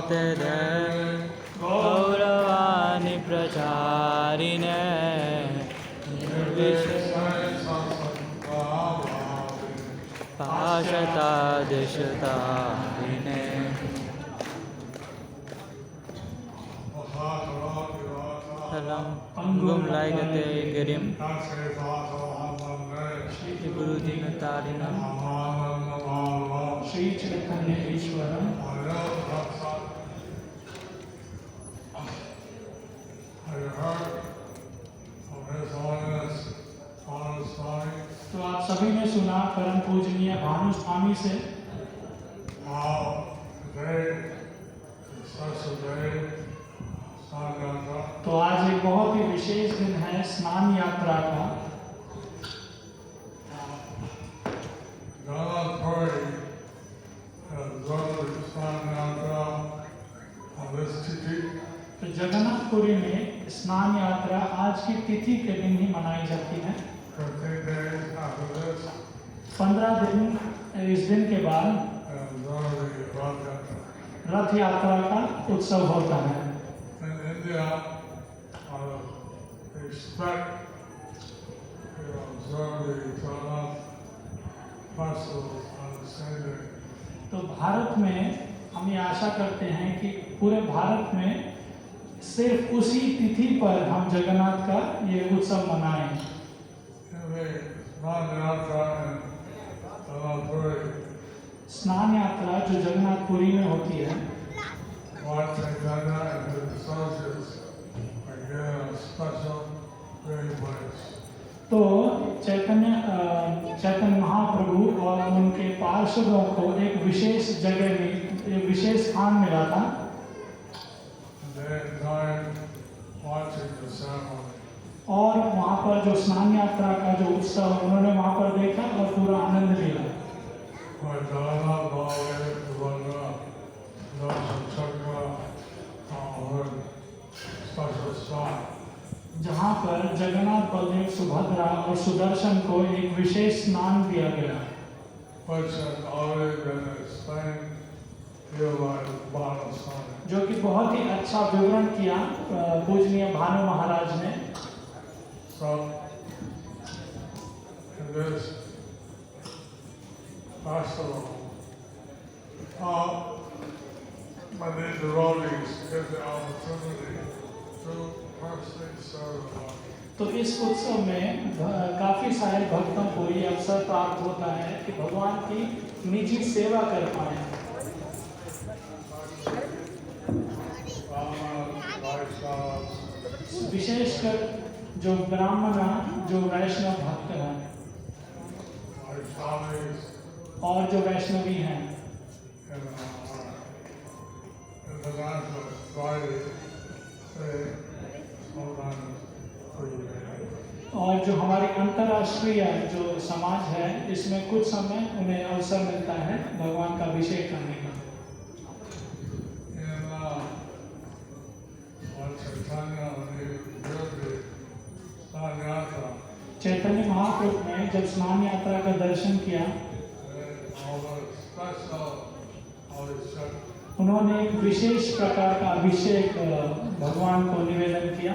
तेरे गौरवाणि प्रचारिणे पाशता दिशतारिणे पंगुं लंघयते गिरिं गुरुदिनतारिणं श्री चैतन्य ईश्वरम। तो आप सभी ने सुना परम पूजनीय भानु स्वामी से तो आज एक बहुत ही विशेष दिन है स्नान यात्रा का। तो जगन्नाथपुरी में स्नान यात्रा आज की तिथि के दिन ही मनाई जाती है। 15 दिन इस दिन के बाद रथ यात्रा का उत्सव होता है। तो भारत में हम ये आशा करते हैं कि पूरे भारत में सिर्फ उसी तिथि पर हम जगन्नाथ का ये उत्सव मनाएं। स्नान यात्रा जो जगन्नाथपुरी में होती है तो चैतन्य महाप्रभु और उनके पार्षदों को एक विशेष जगह में एक विशेष स्थान मिला था और वहाँ पर जो स्नान यात्रा का जो उत्सव उन्होंने वहाँ पर देखा और पूरा आनंद लिया। जहाँ पर जगन्नाथ बलदेव सुभद्रा और सुदर्शन को एक विशेष स्नान दिया गया जो कि बहुत ही अच्छा विवरण किया पूजनीय भानु महाराज ने। तो इस उत्सव में काफी सारे भक्तों को ये अवसर प्राप्त होता है कि भगवान की निजी सेवा कर पाए। विशेषकर जो ब्राह्मण जो वैष्णव भक्त हैं और जो वैष्णवी हैं और जो हमारी अंतर्राष्ट्रीय जो समाज है इसमें कुछ समय उन्हें अवसर मिलता है भगवान का अभिषेक करने का। चैतन्य महाप्रभु ने जब स्नान यात्रा का दर्शन किया उन्होंने एक विशेष प्रकार का अभिषेक भगवान को निवेदन किया।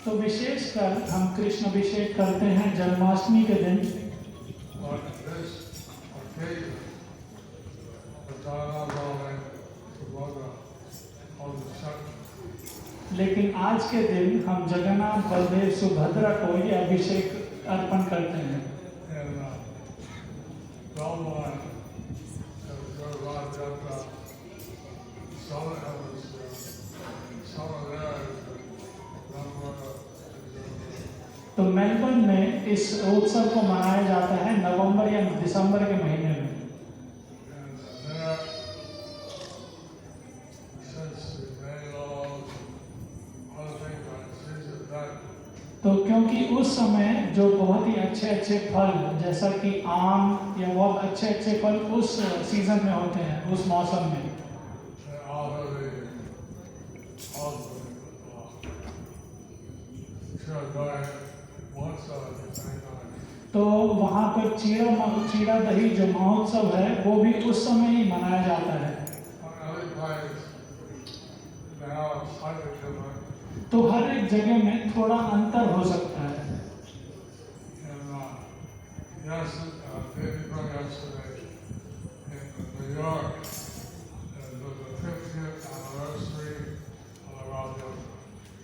तो विशेषकर हम कृष्ण अभिषेक करते हैं जन्माष्टमी के दिन। लेकिन आज के दिन हम जगन्नाथ बलदेव सुभद्रा को ये अभिषेक अर्पण करते हैं। तो मेलबर्न में इस उत्सव को मनाया जाता है नवंबर या दिसंबर के महीने में। तो क्योंकि उस समय जो बहुत ही अच्छे अच्छे फल जैसा कि आम या बहुत अच्छे अच्छे फल उस सीजन में होते हैं उस मौसम में तो वहाँ पर चीड़ा दही जो महोत्सव है वो भी उस समय ही मनाया जाता है। तो हर एक जगह में थोड़ा अंतर हो सकता है।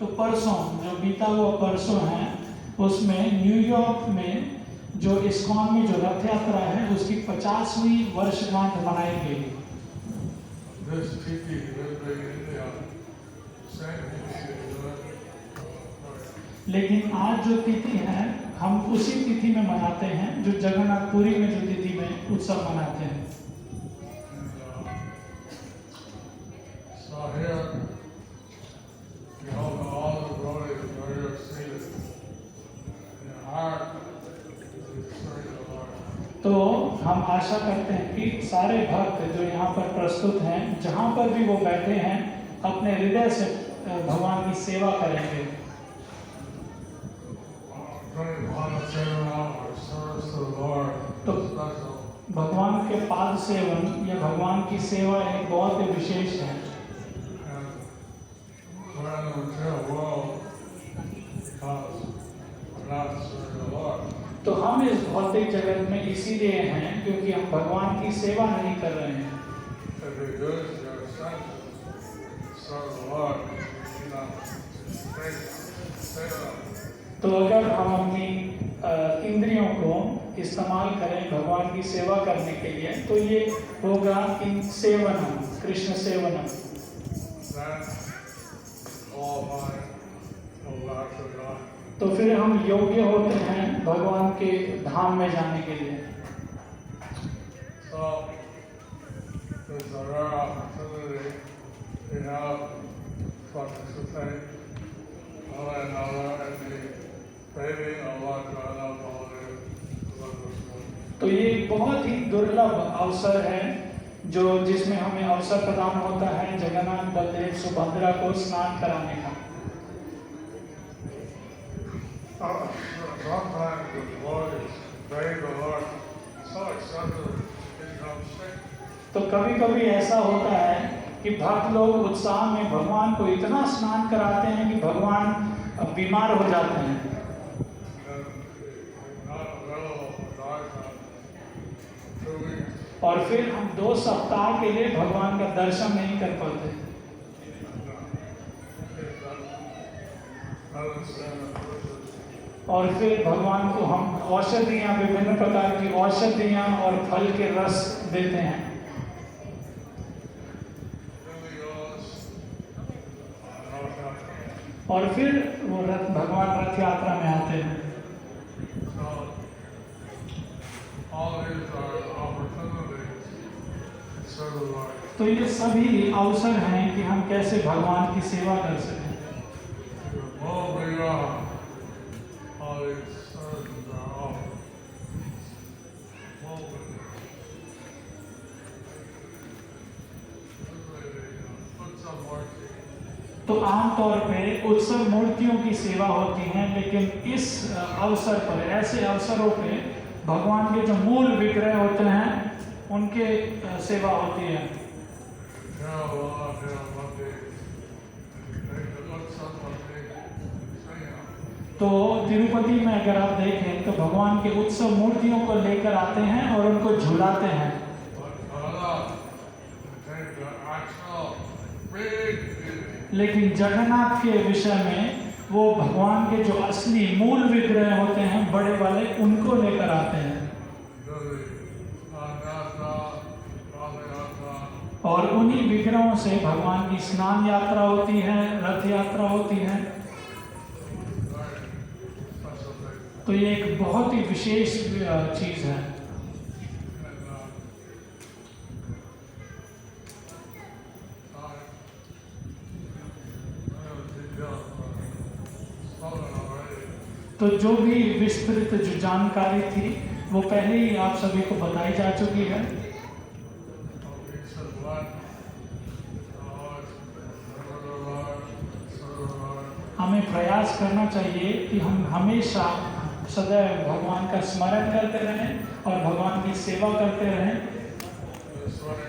तो परसों जो बीता हुआ परसों है उसमें न्यूयॉर्क में जो इस्कॉन में जो रथ यात्रा है उसकी 50वीं वर्षगांठ मनाई गई। लेकिन आज जो तिथि है हम उसी तिथि में मनाते हैं जो जगन्नाथपुरी में जो तिथि में उत्सव मनाते हैं। तो हम आशा करते हैं कि सारे भक्त जो यहाँ पर प्रस्तुत हैं जहाँ पर भी वो बैठे हैं अपने हृदय से भगवान की सेवा करेंगे। तो भगवान के पाद सेवन या भगवान की सेवा एक बहुत ही विशेष है। तो हम इस भौतिक जगत में इसीलिए हैं क्योंकि हम भगवान की सेवा नहीं कर रहे हैं। तो अगर हम अपनी इंद्रियों को इस्तेमाल करें भगवान की सेवा करने के लिए तो ये होगा इन सेवनम, कृष्ण सेवनम। तो फिर हम योग्य होते हैं भगवान के धाम में जाने के लिए। तो ये बहुत ही दुर्लभ अवसर है जो जिसमें हमें अवसर प्रदान होता है जगन्नाथ बलदेव सुभद्रा को स्नान कराने का। तो कभी कभी ऐसा होता है कि भक्त लोग उत्साह में भगवान को इतना स्नान कराते हैं कि भगवान बीमार हो जाते हैं और फिर हम 2 सप्ताह के लिए भगवान का दर्शन नहीं कर पाते। और फिर भगवान को हम औषधियाँ, विभिन्न प्रकार की औषधियाँ और फल के रस देते हैं। और फिर वो भगवान रथ यात्रा में आते हैं। तो ये सभी अवसर हैं कि हम कैसे भगवान की सेवा कर सकें। तो आमतौर पे उत्सव मूर्तियों की सेवा होती है, लेकिन इस अवसर पर, ऐसे अवसरों पे भगवान के जो मूल विग्रह होते हैं उनके सेवा होती है। तो तिरुपति में अगर आप देखें तो भगवान के उत्सव मूर्तियों को लेकर आते हैं और उनको झुलाते हैं। लेकिन जगन्नाथ के विषय में वो भगवान के जो असली मूल विग्रह होते हैं बड़े वाले, उनको लेकर आते हैं और उन्हीं विग्रहों से भगवान की स्नान यात्रा होती है, रथ यात्रा होती है। तो ये एक बहुत ही विशेष चीज है। तो जो भी विस्तृत जो जानकारी थी वो पहले ही आप सभी को बताई जा चुकी है। हमें प्रयास करना चाहिए कि हम हमेशा सदैव भगवान का स्मरण करते रहें और भगवान की सेवा करते रहें। this way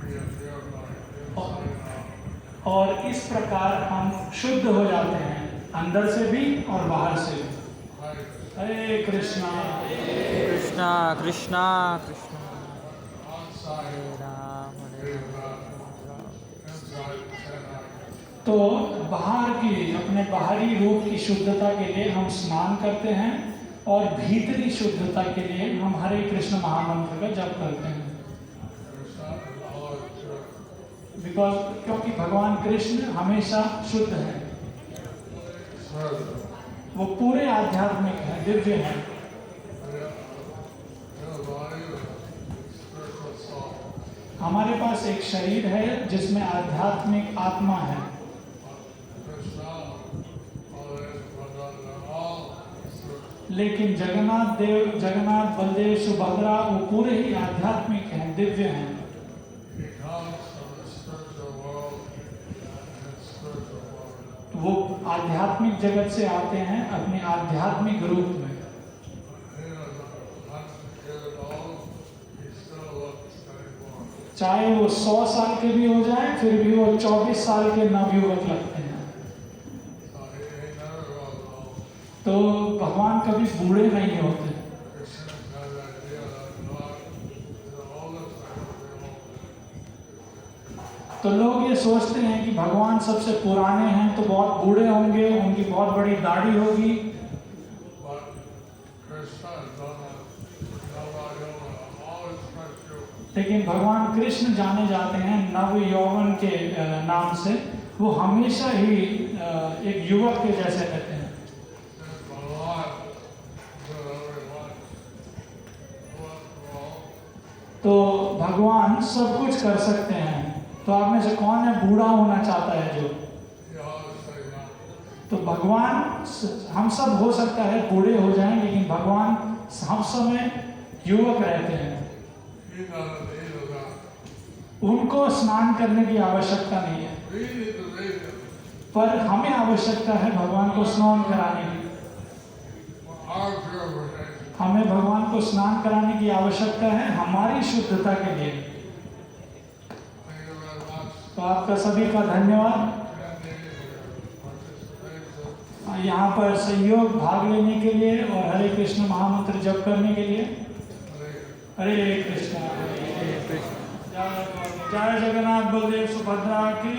we are purified inside and out. और इस प्रकार हम शुद्ध हो जाते हैं, अंदर से भी और बाहर से भी। हरे Krishna. Krishna Krishna Krishna Outside Hare Ram Hare is Ram. inside and तो बाहर की, अपने बाहरी रूप की शुद्धता के लिए हम स्नान करते हैं और भीतरी शुद्धता के लिए हम हरे कृष्ण महामंत्र का जप करते हैं। बिकॉज क्योंकि भगवान कृष्ण हमेशा शुद्ध है, वो पूरे आध्यात्मिक है, दिव्य है। हमारे पास एक शरीर है जिसमें आध्यात्मिक आत्मा है, लेकिन जगन्नाथ देव, जगन्नाथ बलदेव सुभद्रा वो पूरे ही आध्यात्मिक हैं, दिव्य हैं। वो आध्यात्मिक जगत से आते हैं अपने आध्यात्मिक रूप में। चाहे वो 100 साल के भी हो जाए फिर भी वो 24 साल के नवयुवक लगते हैं। तो भगवान कभी बूढ़े नहीं होते। तो लोग ये सोचते हैं कि भगवान सबसे पुराने हैं तो बहुत बूढ़े होंगे, उनकी बहुत बड़ी दाढ़ी होगी। लेकिन भगवान कृष्ण जाने जाते हैं नव यौवन के नाम से, वो हमेशा ही एक युवक के जैसे रहते हैं। तो भगवान सब कुछ कर सकते हैं। तो आप में से कौन है बूढ़ा होना चाहता है जो? तो भगवान, हम सब हो सकता है बूढ़े हो जाएं, लेकिन भगवान हम समय युवक रहते हैं। उनको स्नान करने की आवश्यकता नहीं है, पर हमें आवश्यकता है भगवान को स्नान कराने की। हमें भगवान को स्नान कराने की आवश्यकता है हमारी शुद्धता के लिए। तो आपका सभी का धन्यवाद यहाँ पर सहयोग, भाग लेने के लिए और हरे कृष्ण महामंत्र जप करने के लिए। हरे कृष्ण। जय जगन्नाथ बलदेव सुभद्रा की।